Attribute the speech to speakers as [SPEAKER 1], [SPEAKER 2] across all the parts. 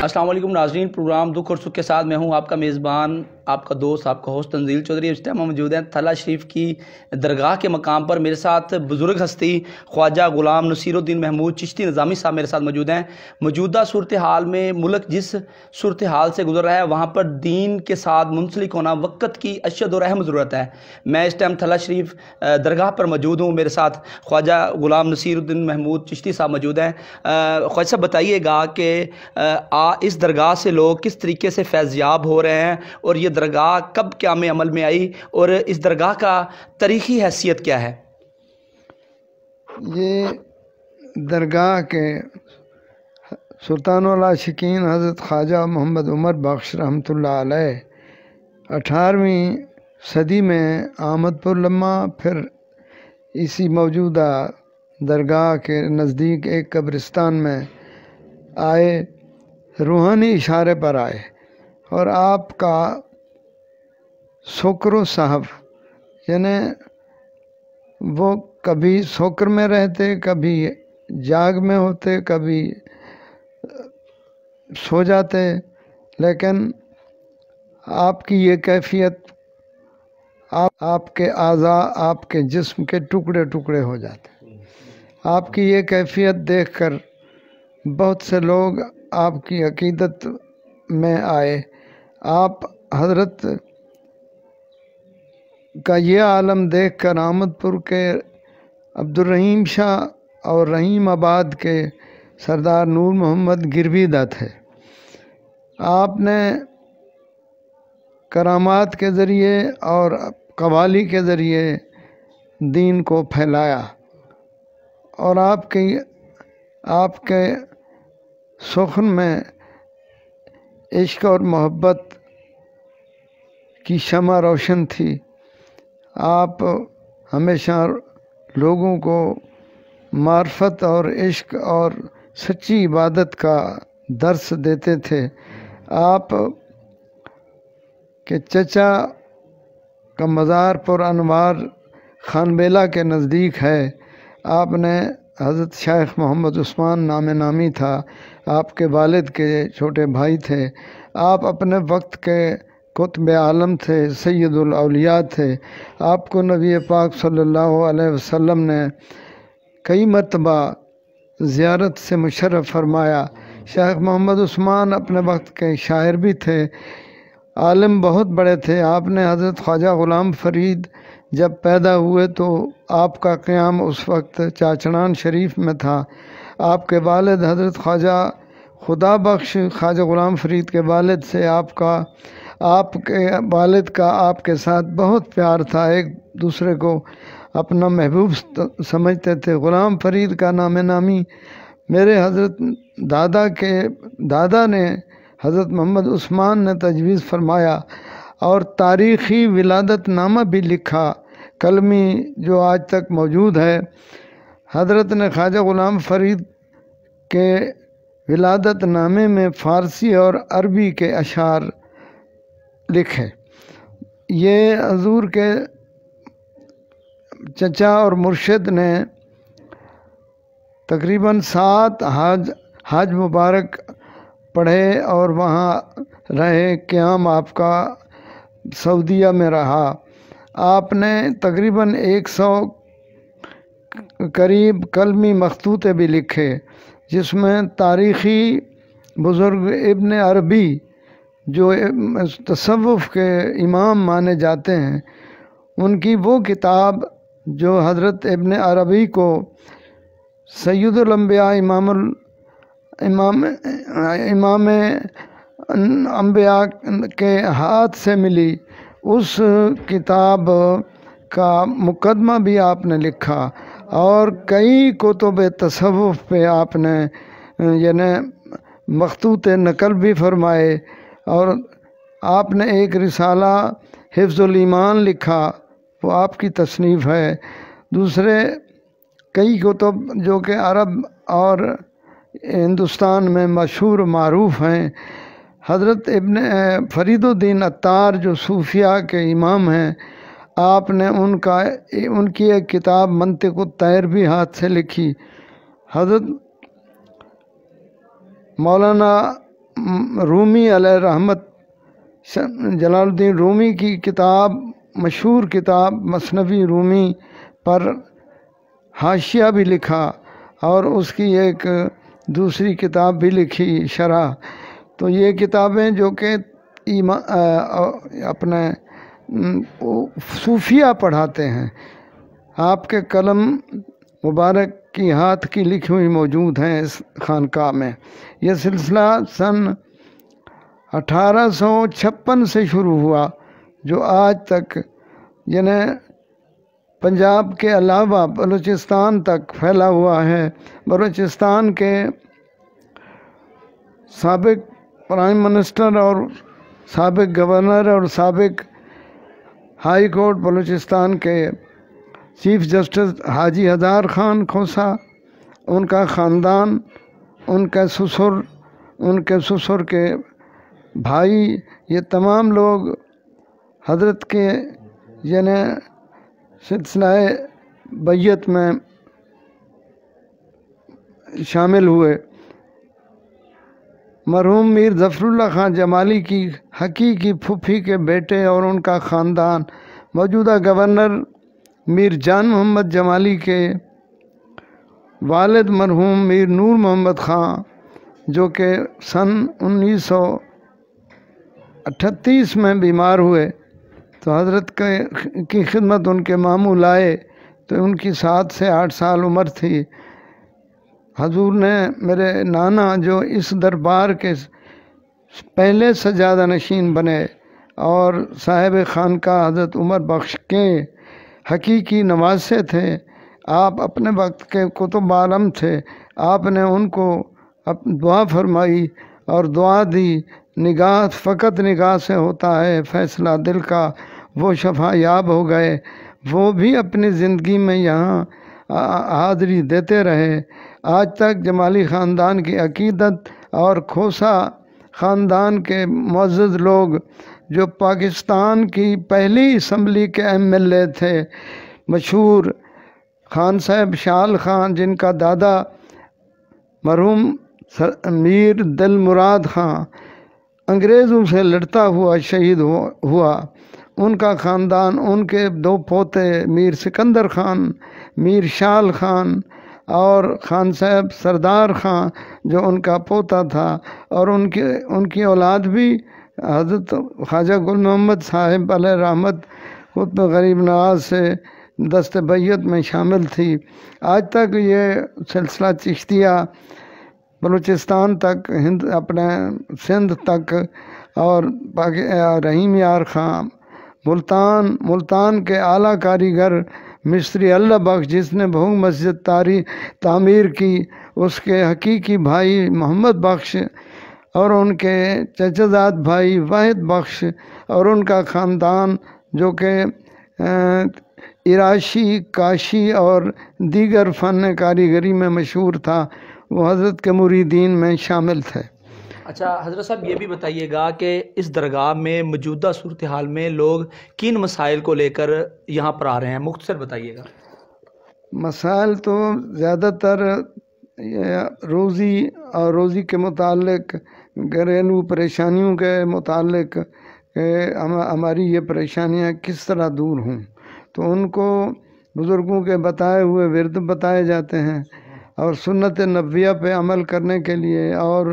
[SPEAKER 1] السلام علیکم ناظرین، پروگرام دکھ اور سکھ کے ساتھ میں ہوں آپ کا میزبان، آپ کا دوست، آپ کا ہوسٹ تنزیل چودھری۔ اس ٹائم ہم موجود ہیں تھلہ شریف کی درگاہ کے مقام پر۔ میرے ساتھ بزرگ ہستی خواجہ غلام نصیر الدین محمود چشتی نظامی صاحب میرے ساتھ موجود ہیں۔ موجودہ صورتحال میں ملک جس صورتحال سے گزر رہا ہے وہاں پر دین کے ساتھ منسلک ہونا وقت کی اشد اور اہم ضرورت ہے۔ میں اس ٹائم تھلہ شریف درگاہ پر موجود ہوں، میرے ساتھ خواجہ غلام نصیر الدین محمود چشتی صاحب موجود ہیں۔ خواجہ صاحب بتائیے گا کہ اس درگاہ سے لوگ کس طریقے سے فیض یاب ہو رہے ہیں، اور یہ درگاہ کب قیام عمل میں آئی، اور اس درگاہ کا تاریخی حیثیت کیا ہے؟
[SPEAKER 2] یہ درگاہ کے سلطان العاشقین حضرت خواجہ محمد عمر بخش رحمۃ اللہ علیہ 18ویں صدی میں آمد پر لمحہ، پھر اسی موجودہ درگاہ کے نزدیک ایک قبرستان میں آئے، روحانی اشارے پر آئے، اور آپ کا سکر و صحف، یعنی وہ کبھی سکر میں رہتے، کبھی جاگ میں ہوتے، کبھی سو جاتے، لیکن آپ کی یہ کیفیت، آپ کے اعضاء، آپ کے جسم کے ٹکڑے ٹکڑے ہو جاتے۔ آپ کی یہ کیفیت دیکھ کر بہت سے لوگ آپ کی عقیدت میں آئے۔ آپ حضرت کا یہ عالم دیکھ کر احمد پور کے عبدالرحیم شاہ اور رحیم آباد کے سردار نور محمد گرویدہ تھے۔ آپ نے کرامات کے ذریعے اور قوالی کے ذریعے دین کو پھیلایا، اور آپ کے سخن میں عشق اور محبت کی شمع روشن تھی۔ آپ ہمیشہ لوگوں کو معرفت اور عشق اور سچی عبادت کا درس دیتے تھے۔ آپ کے چچا کا مزار پر انوار خان بیلہ کے نزدیک ہے۔ آپ نے حضرت شیخ محمد عثمان نام نامی تھا، آپ کے والد کے چھوٹے بھائی تھے۔ آپ اپنے وقت کے قطب عالم تھے، سید الاولیاء تھے۔ آپ کو نبی پاک صلی اللہ علیہ وسلم نے کئی مرتبہ زیارت سے مشرف فرمایا۔ شیخ محمد عثمان اپنے وقت کے شاعر بھی تھے، عالم بہت بڑے تھے۔ آپ نے حضرت خواجہ غلام فرید جب پیدا ہوئے تو آپ کا قیام اس وقت چاچڑان شریف میں تھا۔ آپ کے والد حضرت خواجہ خدا بخش خواجہ غلام فرید کے والد سے آپ کے والد کا آپ کے ساتھ بہت پیار تھا، ایک دوسرے کو اپنا محبوب سمجھتے تھے۔ غلام فرید کا نام نامی میرے حضرت دادا نے حضرت محمد عثمان نے تجویز فرمایا، اور تاریخی ولادت نامہ بھی لکھا، کلمی، جو آج تک موجود ہے۔ حضرت نے خواجہ غلام فرید کے ولادت نامے میں فارسی اور عربی کے اشعار لکھے۔ یہ حضور کے چچا اور مرشد نے تقریباً 7 حج مبارک پڑھے اور وہاں رہے۔ قیام آپ کا سعودیہ میں رہا۔ آپ نے تقریباً 100 قریب کلمی مخطوطے بھی لکھے، جس میں تاریخی بزرگ ابن عربی، جو تصوف کے امام مانے جاتے ہیں، ان کی وہ کتاب جو حضرت ابن عربی کو سید الانبیاء امام انبیاء کے ہاتھ سے ملی، اس کتاب کا مقدمہ بھی آپ نے لکھا، اور کئی کتب تصوف پہ آپ نے یعنی مخطوط نقل بھی فرمائے، اور آپ نے ایک رسالہ حفظ الایمان لکھا، وہ آپ کی تصنیف ہے۔ دوسرے کئی کتب جو کہ عرب اور ہندوستان میں مشہور و معروف ہیں۔ حضرت ابن فرید الدین عطار جو صوفیاء کے امام ہیں، آپ نے ان کی ایک کتاب منطق الطیر بھی ہاتھ سے لکھی۔ حضرت مولانا رومی علیہ رحمت، جلال الدین رومی کی کتاب، مشہور کتاب مثنوی رومی پر حاشیہ بھی لکھا، اور اس کی ایک دوسری کتاب بھی لکھی شرح۔ تو یہ کتابیں جو کہ اپنے صوفیہ پڑھاتے ہیں، آپ کے قلم مبارک کی ہاتھ کی لکھی ہوئی موجود ہیں اس خانقاہ میں۔ یہ سلسلہ سن 1856 سے شروع ہوا، جو آج تک یعنی پنجاب کے علاوہ بلوچستان تک پھیلا ہوا ہے۔ بلوچستان کے سابق پرائم منسٹر اور سابق گورنر اور سابق ہائی کورٹ بلوچستان کے چیف جسٹس حاجی ہزار خان کھوسا، ان کا خاندان، ان کے سسر کے بھائی، یہ تمام لوگ حضرت کے یعنی سلسلہ بیعت میں شامل ہوئے۔ مرحوم میر ظفر اللہ خان جمالی کی حقیقی پھوپھی کے بیٹے اور ان کا خاندان موجودہ گورنر میر جان محمد جمالی کے والد مرحوم میر نور محمد خان، جو کہ سن 1938 میں بیمار ہوئے، تو حضرت کی خدمت ان کے ماموں لائے، تو ان کی 7 سے 8 سال عمر تھی۔ حضور نے میرے نانا جو اس دربار کے پہلے سجادہ نشین بنے اور صاحب خانقاہ حضرت عمر بخش کے حقیقی نواسے تھے، آپ اپنے وقت کے کتب عالم تھے، آپ نے ان کو دعا فرمائی اور دعا دی، نگاہ فقط نگاہ سے ہوتا ہے فیصلہ دل کا، وہ شفا یاب ہو گئے۔ وہ بھی اپنی زندگی میں یہاں حاضری دیتے رہے۔ آج تک جمالی خاندان کی عقیدت اور کھوسا خاندان کے معزز لوگ، جو پاکستان کی پہلی اسمبلی کے MLA تھے، مشہور خان صاحب شال خان، جن کا دادا مرحوم میر دل مراد خان انگریزوں سے لڑتا ہوا شہید ہوا، ان کا خاندان، ان کے 2 پوتے میر سکندر خان، میر شال خان اور خان صاحب سردار خان جو ان کا پوتا تھا، اور ان کی اولاد بھی حضرت خواجہ گل محمد صاحب علیہ رحمت قطب غریب نواز سے دست بیعت میں شامل تھی۔ آج تک یہ سلسلہ چشتیہ بلوچستان تک، اپنے سندھ تک، اور رحیم یار خان ملتان کے اعلیٰ کاریگر مستری اللہ بخش، جس نے بہو مسجد تعمیر کی، اس کے حقیقی بھائی محمد بخش اور ان کے چچا زاد بھائی واحد بخش اور ان کا خاندان، جو کہ عراشی، کاشی اور دیگر فن کاریگری میں مشہور تھا، وہ حضرت کے مریدین میں شامل تھے۔
[SPEAKER 1] اچھا حضرت صاحب، یہ بھی بتائیے گا کہ اس درگاہ میں موجودہ صورتحال میں لوگ کن مسائل کو لے کر یہاں پر آ رہے ہیں، مختصر بتائیے گا۔
[SPEAKER 2] مسائل تو زیادہ تر روزی کے متعلق، گھریلو پریشانیوں کے متعلق، کہ ہماری یہ پریشانیاں کس طرح دور ہوں، تو ان کو بزرگوں کے بتائے ہوئے ورد بتائے جاتے ہیں، اور سنت نبویہ پہ عمل کرنے کے لیے اور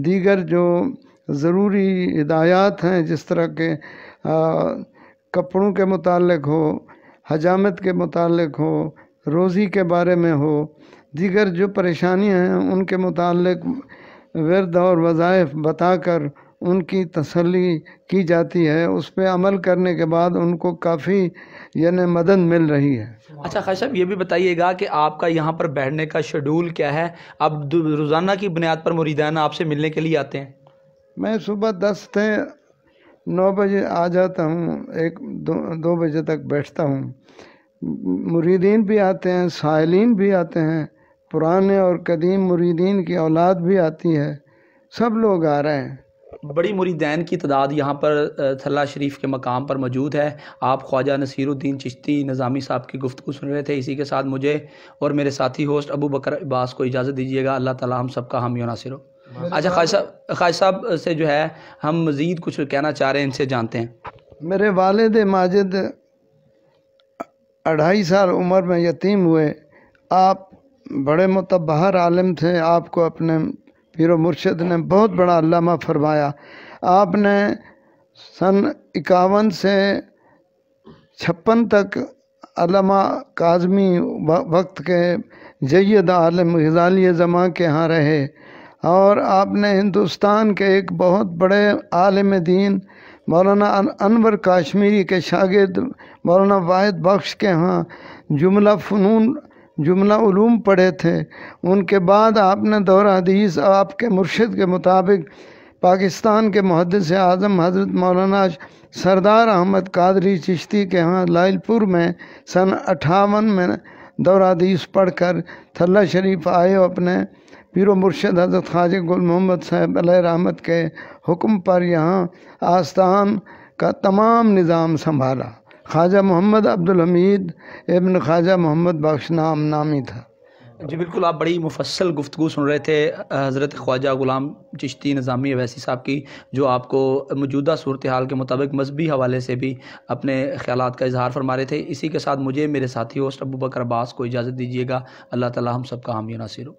[SPEAKER 2] دیگر جو ضروری ہدایات ہیں، جس طرح کے کپڑوں کے متعلق ہو، حجامت کے متعلق ہو، روزی کے بارے میں ہو، دیگر جو پریشانیاں ہیں ان کے متعلق ورد اور وظائف بتا کر ان کی تسلی کی جاتی ہے۔ اس پہ عمل کرنے کے بعد ان کو کافی یعنی مدد مل رہی ہے۔
[SPEAKER 1] اچھا خواجہ صاحب، یہ بھی بتائیے گا کہ آپ کا یہاں پر بیٹھنے کا شیڈول کیا ہے؟ اب روزانہ کی بنیاد پر مریدان آپ سے ملنے کے لیے آتے ہیں؟
[SPEAKER 2] میں صبح 10 سے 9 بجے آ جاتا ہوں، 1-2 بجے تک بیٹھتا ہوں۔ مریدین بھی آتے ہیں، سائلین بھی آتے ہیں، پرانے اور قدیم مریدین کی اولاد بھی آتی ہے، سب لوگ آ رہے ہیں۔
[SPEAKER 1] بڑی مریدین کی تعداد یہاں پر تھلہ شریف کے مقام پر موجود ہے۔ آپ خواجہ نصیر الدین چشتی نظامی صاحب کی گفتگو سن رہے تھے۔ اسی کے ساتھ مجھے اور میرے ساتھی ہوسٹ ابو بکر عباس کو اجازت دیجیے گا۔ اللہ تعالی ہم سب کا حامی و ناصر ہو۔ اچھا خواجہ صاحب سے جو ہے ہم مزید کچھ کہنا چاہ رہے ہیں، ان سے جانتے ہیں۔
[SPEAKER 2] میرے والد ماجد 2.5 سال عمر میں یتیم ہوئے۔ آپ بڑے متبہر عالم تھے، آپ کو اپنے پیر و مرشد نے بہت بڑا علامہ فرمایا۔ آپ نے سن 51 سے 56 تک علامہ کاظمی وقت کے جید عالم غزالی زماں کے ہاں رہے، اور آپ نے ہندوستان کے ایک بہت بڑے عالم دین مولانا انور کاشمیری کے شاگرد مولانا واحد بخش کے ہاں جملہ علوم پڑھے تھے۔ ان کے بعد آپ نے دور حدیث آپ کے مرشد کے مطابق پاکستان کے محدث اعظم حضرت مولانا سردار احمد قادری چشتی کے ہاں لائل پور میں سن 58 میں دور حدیث پڑھ کر تھلہ شریف آئے، اپنے پیر و مرشد حضرت خواجہ گل محمد صاحب علیہ رحمت کے حکم پر یہاں آستان کا تمام نظام سنبھالا۔ خواجہ محمد عبدالحمید ابن خواجہ محمد بخش نامی تھا۔
[SPEAKER 1] جی بالکل، آپ بڑی مفصل گفتگو سن رہے تھے حضرت خواجہ غلام چشتی نظامی اویسی صاحب کی، جو آپ کو موجودہ صورتحال کے مطابق مذہبی حوالے سے بھی اپنے خیالات کا اظہار فرما رہے تھے۔ اسی کے ساتھ مجھے میرے ساتھی ہوسٹ ابو بکر عباس کو اجازت دیجیے گا۔ اللہ تعالی ہم سب کا حامی و ناصر ہو۔